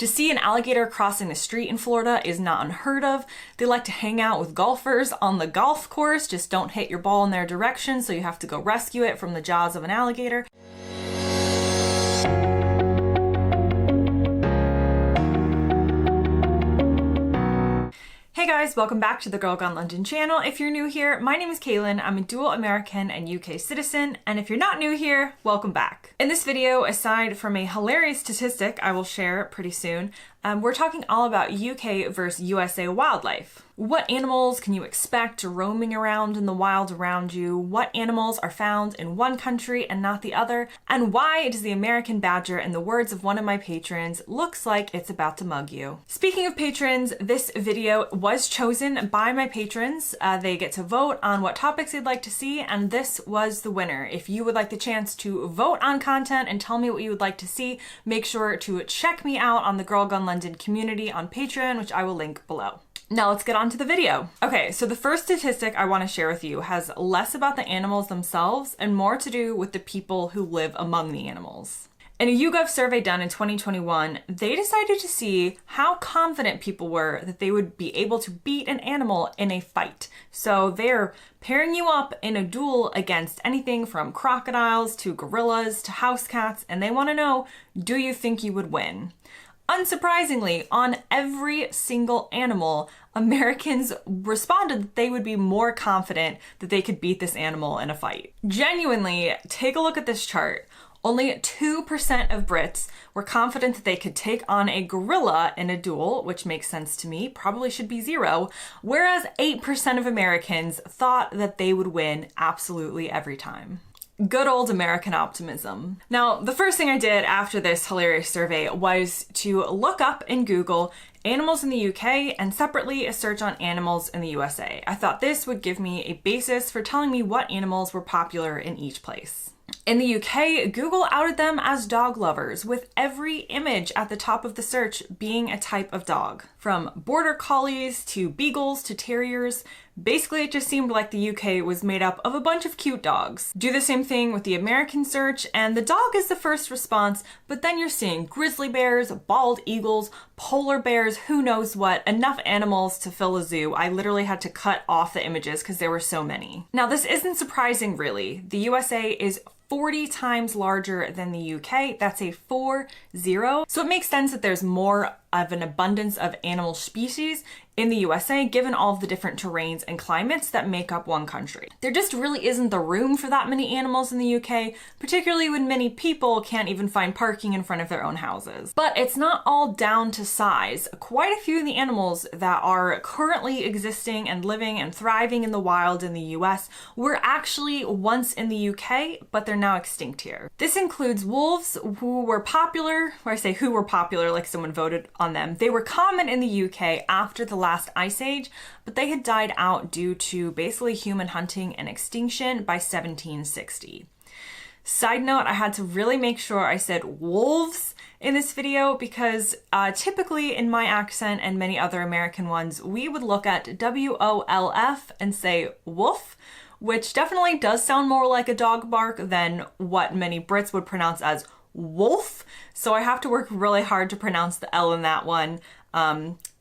To see an alligator crossing the street in Florida is not unheard of. They like to hang out with golfers on the golf course. Just don't hit your ball in their direction, so you have to go rescue it from the jaws of an alligator. Hey guys, welcome back to the Girl Gone London channel. If you're new here, my name is Kaylin. I'm a dual American and UK citizen, and if you're not new here, welcome back. In this video, aside from a hilarious statistic I will share pretty soon, we're talking all about UK versus USA wildlife. What animals can you expect roaming around in the wild around you? What animals are found in one country and not the other? And why does the American badger, in the words of one of my patrons, looks like it's about to mug you? Speaking of patrons, this video was chosen by my patrons. They get to vote on what topics they'd like to see, and this was the winner. If you would like the chance to vote on content and tell me what you would like to see, make sure to check me out on the Girl Gone London community on Patreon, which I will link below. Now let's get on to the video. Okay, so the first statistic I want to share with you has less about the animals themselves and more to do with the people who live among the animals. In a YouGov survey done in 2021, they decided to see how confident people were that they would be able to beat an animal in a fight. So they're pairing you up in a duel against anything from crocodiles to gorillas to house cats, and they want to know, do you think you would win? Unsurprisingly, on every single animal, Americans responded that they would be more confident that they could beat this animal in a fight. Genuinely, take a look at this chart. Only 2% of Brits were confident that they could take on a gorilla in a duel, which makes sense to me, probably should be 0, whereas 8% of Americans thought that they would win absolutely every time. Good old American optimism. Now, the first thing I did after this hilarious survey was to look up in Google animals in the UK and separately a search on animals in the USA. I thought this would give me a basis for telling me what animals were popular in each place. In the UK, Google outed them as dog lovers, with every image at the top of the search being a type of dog. From border collies to beagles to terriers, basically it just seemed like the UK was made up of a bunch of cute dogs. Do the same thing with the American search, and the dog is the first response, but then you're seeing grizzly bears, bald eagles, polar bears, who knows what, enough animals to fill a zoo. I literally had to cut off the images because there were so many. Now, this isn't surprising really. The USA is 40 times larger than the UK. That's a 40. So it makes sense that there's more of an abundance of animal species in the USA, given all of the different terrains and climates that make up one country. There just really isn't the room for that many animals in the UK, particularly when many people can't even find parking in front of their own houses. But it's not all down to size. Quite a few of the animals that are currently existing and living and thriving in the wild in the US were actually once in the UK, but they're now extinct here. This includes wolves, who were popular, or I say who were popular like someone voted on them. They were common in the UK after the last ice age, but they had died out due to basically human hunting and extinction by 1760. Side note, I had to really make sure I said wolves in this video because typically in my accent and many other American ones, we would look at W-O-L-F and say woof, which definitely does sound more like a dog bark than what many Brits would pronounce as wolf. So I have to work really hard to pronounce the L in that one.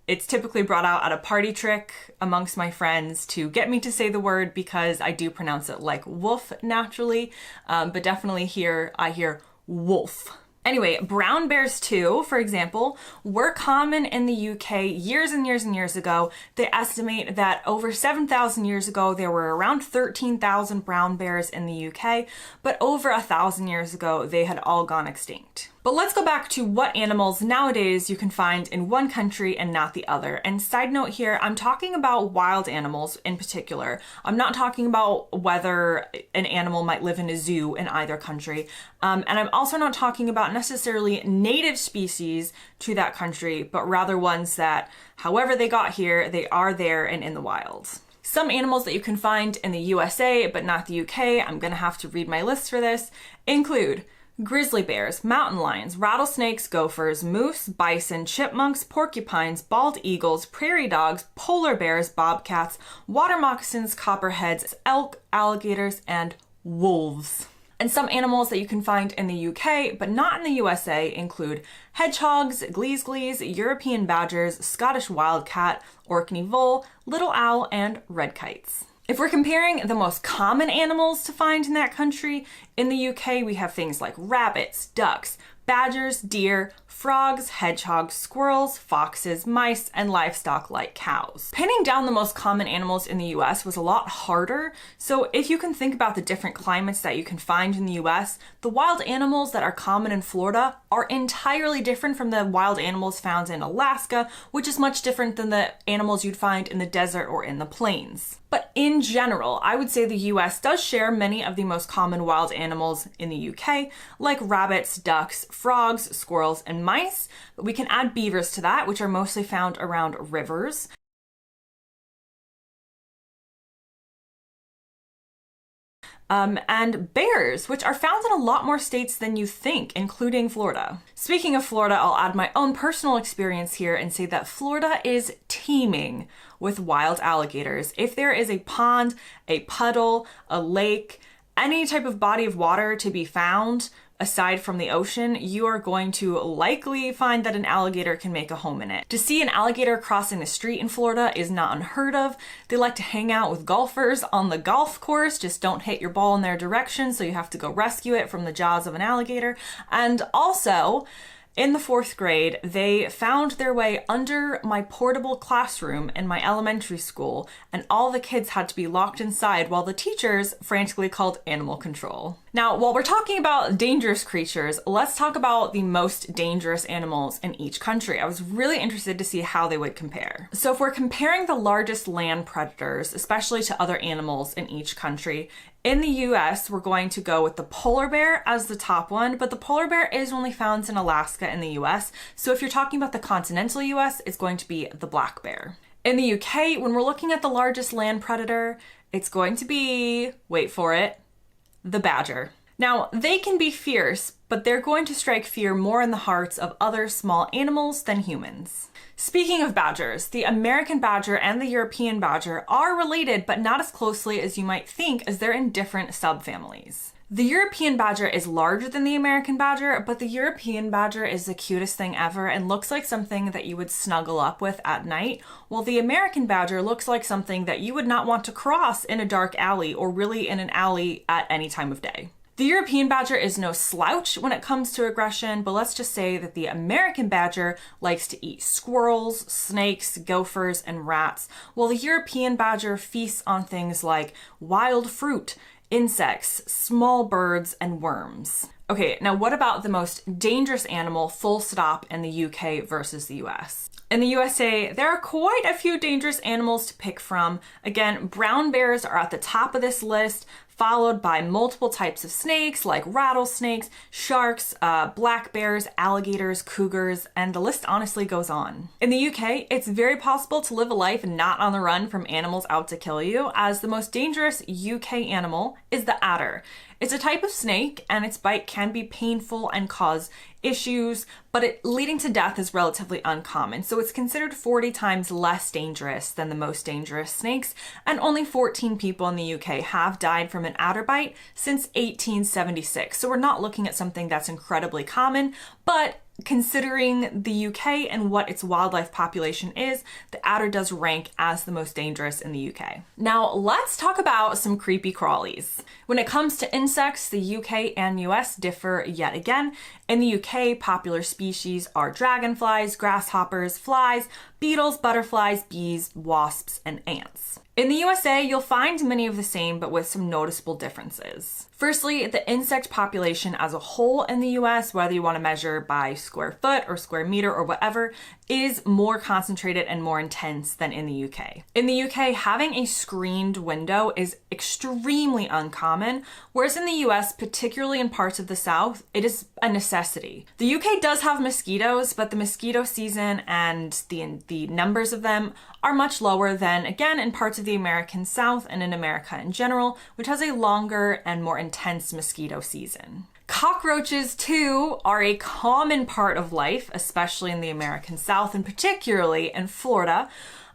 It's typically brought out at a party trick amongst my friends to get me to say the word because I do pronounce it like woof naturally, but definitely here I hear wolf. Anyway, brown bears too, for example, were common in the UK years and years and years ago. They estimate that over 7,000 years ago, there were around 13,000 brown bears in the UK, but over 1,000 years ago, they had all gone extinct. But let's go back to what animals nowadays you can find in one country and not the other. And side note here, I'm talking about wild animals in particular. I'm not talking about whether an animal might live in a zoo in either country. And I'm also not talking about necessarily native species to that country, but rather ones that, however they got here, they are there and in the wild. Some animals that you can find in the USA, but not the UK, I'm gonna have to read my list for this, include grizzly bears, mountain lions, rattlesnakes, gophers, moose, bison, chipmunks, porcupines, bald eagles, prairie dogs, polar bears, bobcats, water moccasins, copperheads, elk, alligators, and wolves. And some animals that you can find in the UK, but not in the USA, include hedgehogs, glees, European badgers, Scottish wildcat, Orkney vole, little owl, and red kites. If we're comparing the most common animals to find in that country, in the UK we have things like rabbits, ducks, badgers, deer, frogs, hedgehogs, squirrels, foxes, mice, and livestock like cows. Pinning down the most common animals in the US was a lot harder, so if you can think about the different climates that you can find in the US, the wild animals that are common in Florida are entirely different from the wild animals found in Alaska, which is much different than the animals you'd find in the desert or in the plains. But in general, I would say the US does share many of the most common wild animals in the UK, like rabbits, ducks, frogs, squirrels, and mice. But we can add beavers to that, which are mostly found around rivers. And bears, which are found in a lot more states than you think, including Florida. Speaking of Florida, I'll add my own personal experience here and say that Florida is teeming with wild alligators. If there is a pond, a puddle, a lake, any type of body of water to be found, aside from the ocean, you are going to likely find that an alligator can make a home in it. To see an alligator crossing the street in Florida is not unheard of. They like to hang out with golfers on the golf course. Just don't hit your ball in their direction, so you have to go rescue it from the jaws of an alligator. And also, in the 4th grade, they found their way under my portable classroom in my elementary school, and all the kids had to be locked inside while the teachers frantically called animal control. Now, while we're talking about dangerous creatures, let's talk about the most dangerous animals in each country. I was really interested to see how they would compare. So if we're comparing the largest land predators, especially to other animals in each country, in the US, we're going to go with the polar bear as the top one, but the polar bear is only found in Alaska in the US. So if you're talking about the continental US, it's going to be the black bear. In the UK, when we're looking at the largest land predator, it's going to be, wait for it, the badger. Now, they can be fierce, but they're going to strike fear more in the hearts of other small animals than humans. Speaking of badgers, the American badger and the European badger are related, but not as closely as you might think, as they're in different subfamilies. The European badger is larger than the American badger, but the European badger is the cutest thing ever and looks like something that you would snuggle up with at night, while the American badger looks like something that you would not want to cross in a dark alley or really in an alley at any time of day. The European badger is no slouch when it comes to aggression, but let's just say that the American badger likes to eat squirrels, snakes, gophers, and rats, while the European badger feasts on things like wild fruit, insects, small birds, and worms. Okay, now what about the most dangerous animal, full stop, in the UK versus the US? In the USA, there are quite a few dangerous animals to pick from. Again, brown bears are at the top of this list, followed by multiple types of snakes like rattlesnakes, sharks, black bears, alligators, cougars, and the list honestly goes on. In the UK, it's very possible to live a life not on the run from animals out to kill you, as the most dangerous UK animal is the adder. It's a type of snake, and its bite can be painful and cause issues, but leading to death is relatively uncommon. So it's considered 40 times less dangerous than the most dangerous snakes, and only 14 people in the UK have died from an adder bite since 1876. So we're not looking at something that's incredibly common, but considering the UK and what its wildlife population is, the adder does rank as the most dangerous in the UK. Now let's talk about some creepy crawlies. When it comes to insects, the UK and US differ yet again. In the UK, popular species are dragonflies, grasshoppers, flies, beetles, butterflies, bees, wasps, and ants. In the USA, you'll find many of the same, but with some noticeable differences. Firstly, the insect population as a whole in the US, whether you want to measure by square foot or square meter or whatever, is more concentrated and more intense than in the UK. In the UK, having a screened window is extremely uncommon, whereas in the US, particularly in parts of the South, it is a necessity. The UK does have mosquitoes, but the mosquito season and the numbers of them are much lower than, again, in parts of the American South and in America in general, which has a longer and more intense mosquito season. Cockroaches, too, are a common part of life, especially in the American South and particularly in Florida.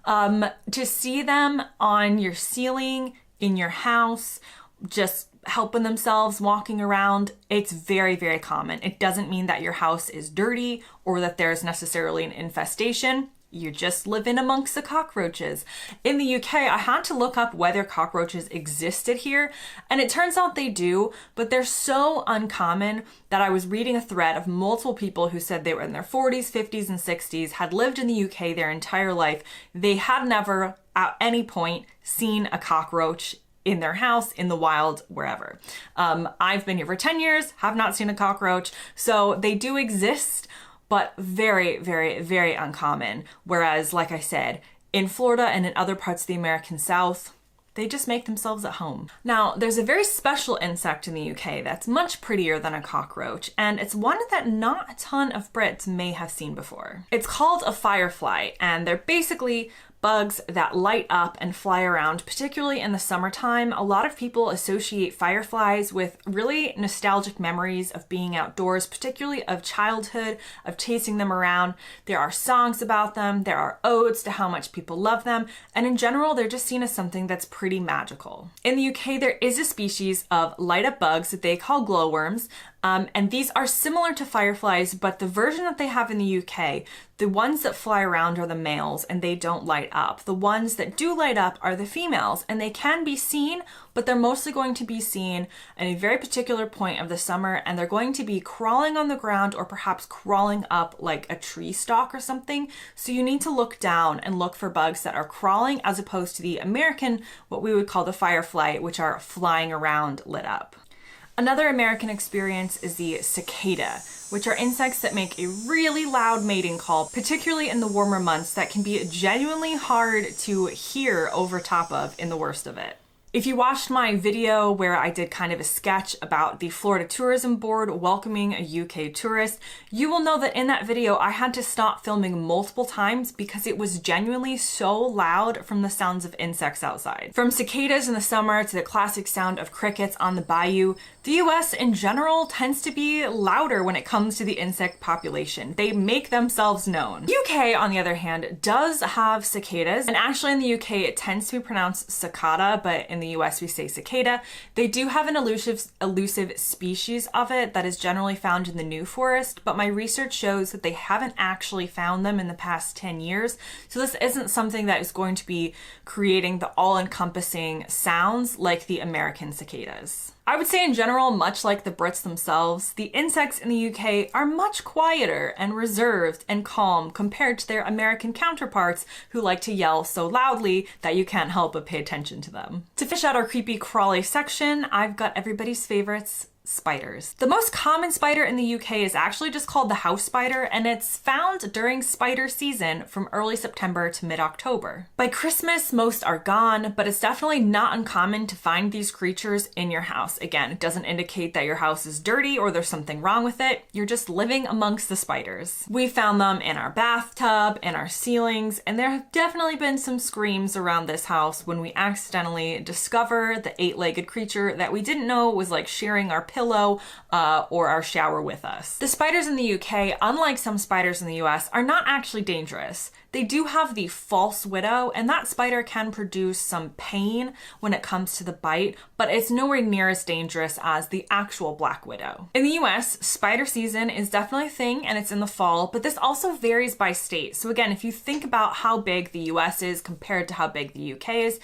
To see them on your ceiling, in your house, just helping themselves, walking around. It's very, very common. It doesn't mean that your house is dirty or that there's necessarily an infestation. You're just living amongst the cockroaches. In the UK, I had to look up whether cockroaches existed here, and it turns out they do, but they're so uncommon that I was reading a thread of multiple people who said they were in their 40s, 50s, and 60s, had lived in the UK their entire life. They had never, at any point, seen a cockroach in their house, in the wild, wherever. I've been here for 10 years, have not seen a cockroach, so they do exist, but very, very, very uncommon. Whereas, like I said, in Florida and in other parts of the American South, they just make themselves at home. Now, there's a very special insect in the UK that's much prettier than a cockroach, and it's one that not a ton of Brits may have seen before. It's called a firefly, and they're basically bugs that light up and fly around, particularly in the summertime. A lot of people associate fireflies with really nostalgic memories of being outdoors, particularly of childhood, of chasing them around. There are songs about them, there are odes to how much people love them, and in general, they're just seen as something that's pretty magical. In the UK, there is a species of light up bugs that they call glowworms, and these are similar to fireflies, but the version that they have in the UK, the ones that fly around are the males and they don't light up. The ones that do light up are the females, and they can be seen, but they're mostly going to be seen at a very particular point of the summer, and they're going to be crawling on the ground or perhaps crawling up like a tree stalk or something. So you need to look down and look for bugs that are crawling, as opposed to the American, what we would call the firefly, which are flying around lit up. Another American experience is the cicada, which are insects that make a really loud mating call, particularly in the warmer months, that can be genuinely hard to hear over top of in the worst of it. If you watched my video where I did kind of a sketch about the Florida Tourism Board welcoming a UK tourist, you will know that in that video I had to stop filming multiple times because it was genuinely so loud from the sounds of insects outside. From cicadas in the summer to the classic sound of crickets on the bayou, the US in general tends to be louder when it comes to the insect population. They make themselves known. UK, on the other hand, does have cicadas, and actually in the UK it tends to be pronounced cicada, but in the US we say cicada. They do have an elusive species of it that is generally found in the New Forest, but my research shows that they haven't actually found them in the past 10 years. So this isn't something that is going to be creating the all-encompassing sounds like the American cicadas. I would say in general, much like the Brits themselves, the insects in the UK are much quieter and reserved and calm compared to their American counterparts who like to yell so loudly that you can't help but pay attention to them. To finish out our creepy crawly section, I've got everybody's favorites, spiders. The most common spider in the UK is actually just called the house spider, and it's found during spider season from early September to mid-October. By Christmas, most are gone, but it's definitely not uncommon to find these creatures in your house. Again, it doesn't indicate that your house is dirty or there's something wrong with it. You're just living amongst the spiders. We found them in our bathtub, in our ceilings, and there have definitely been some screams around this house when we accidentally discover the 8-legged creature that we didn't know was like sharing our pillow or our shower with us. The spiders in the UK, unlike some spiders in the US, are not actually dangerous. They do have the false widow, and that spider can produce some pain when it comes to the bite, but it's nowhere near as dangerous as the actual black widow. In the US, spider season is definitely a thing, and it's in the fall, but this also varies by state. So again, if you think about how big the US is compared to how big the UK is,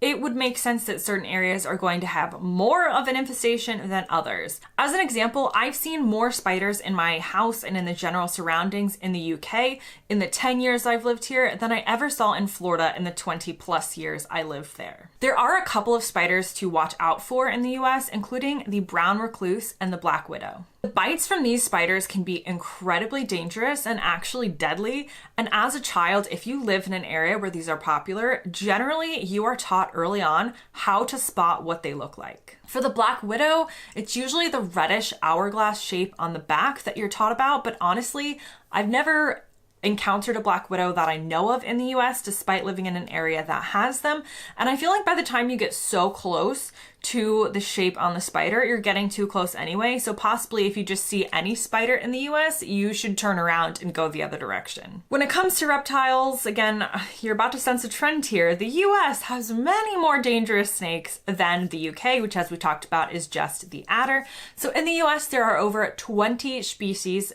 it would make sense that certain areas are going to have more of an infestation than others. As an example, I've seen more spiders in my house and in the general surroundings in the UK in the 10 years I've lived here than I ever saw in Florida in the 20 plus years I lived there. There are a couple of spiders to watch out for in the US, including the brown recluse and the black widow. The bites from these spiders can be incredibly dangerous and actually deadly, and as a child, if you live in an area where these are popular, generally you are taught early on how to spot what they look like. For the black widow, it's usually the reddish hourglass shape on the back that you're taught about, but honestly, I've never encountered a black widow that I know of in the US, despite living in an area that has them. And I feel like by the time you get so close to the shape on the spider, you're getting too close anyway. So possibly if you just see any spider in the US, you should turn around and go the other direction. When it comes to reptiles, again, you're about to sense a trend here. The US has many more dangerous snakes than the UK, which, as we talked about, is just the adder. So in the US, there are over 20 species.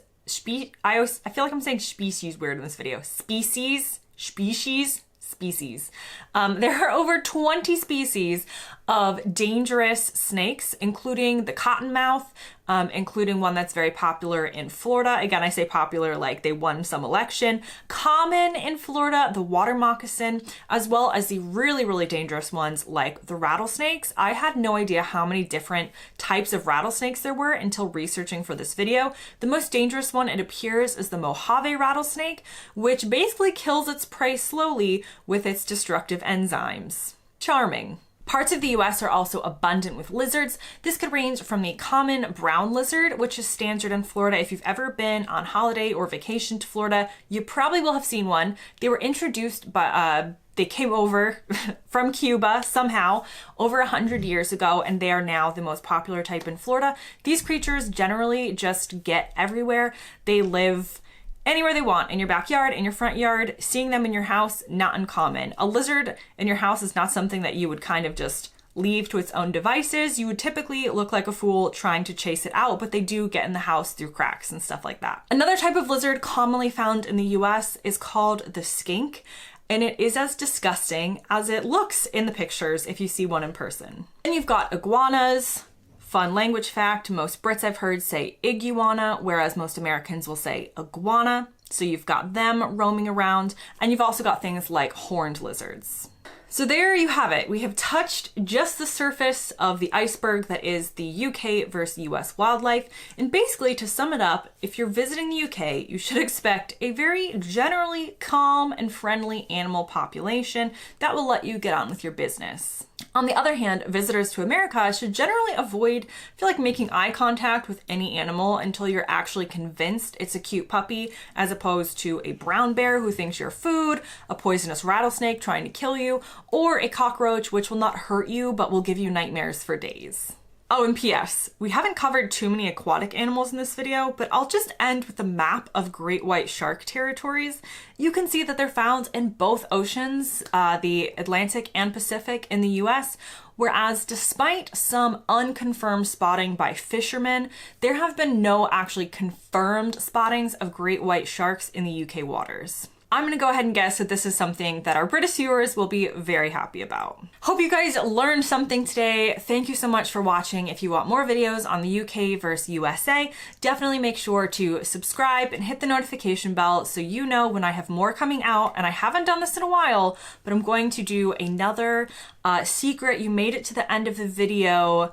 I feel like I'm saying species weird in this video. Species. There are over 20 species of dangerous snakes, including the cottonmouth, including one that's very popular in Florida. Again, I say popular like they won some election. Common in Florida, the water moccasin, as well as the really, really dangerous ones like the rattlesnakes. I had no idea how many different types of rattlesnakes there were until researching for this video. The most dangerous one, it appears, is the Mojave rattlesnake, which basically kills its prey slowly with its destructive enzymes. Charming. Parts of the US are also abundant with lizards. This could range from the common brown lizard, which is standard in Florida. If you've ever been on holiday or vacation to Florida, you probably will have seen one. They were introduced by, they came over from Cuba somehow over 100 years ago, and they are now the most popular type in Florida. These creatures generally just get everywhere. They live anywhere they want, in your backyard, in your front yard. Seeing them in your house, not uncommon. A lizard in your house is not something that you would kind of just leave to its own devices. You would typically look like a fool trying to chase it out, but they do get in the house through cracks and stuff like that. Another type of lizard commonly found in the US is called the skink, and it is as disgusting as it looks in the pictures if you see one in person. Then you've got iguanas. Fun language fact, most Brits I've heard say iguana, whereas most Americans will say iguana. So you've got them roaming around, and you've also got things like horned lizards. So there you have it. We have touched just the surface of the iceberg that is the UK versus US wildlife. And basically, to sum it up, if you're visiting the UK, you should expect a very generally calm and friendly animal population that will let you get on with your business. On the other hand, visitors to America should generally avoid, making eye contact with any animal until you're actually convinced it's a cute puppy, as opposed to a brown bear who thinks you're food, a poisonous rattlesnake trying to kill you, or a cockroach which will not hurt you but will give you nightmares for days. Oh, and P.S. we haven't covered too many aquatic animals in this video, but I'll just end with a map of great white shark territories. You can see that they're found in both oceans, the Atlantic and Pacific in the US, whereas despite some unconfirmed spotting by fishermen, there have been no actually confirmed spottings of great white sharks in the UK waters. I'm gonna go ahead and guess that this is something that our British viewers will be very happy about. Hope you guys learned something today. Thank you so much for watching. If you want more videos on the UK versus USA, definitely make sure to subscribe and hit the notification bell so you know when I have more coming out. And I haven't done this in a while, but I'm going to do another secret you made it to the end of the video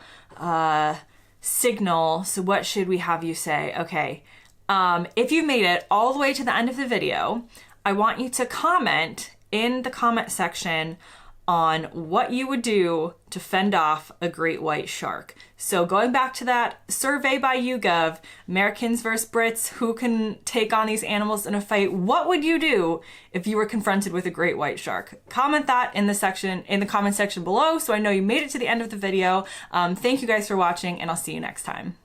signal. So what should we have you say? Okay, if you made it all the way to the end of the video, I want you to comment in the comment section on what you would do to fend off a great white shark. So going back to that survey by YouGov, Americans versus Brits, who can take on these animals in a fight, what would you do if you were confronted with a great white shark? Comment that in the comment section below so I know you made it to the end of the video. Thank you guys for watching, and I'll see you next time.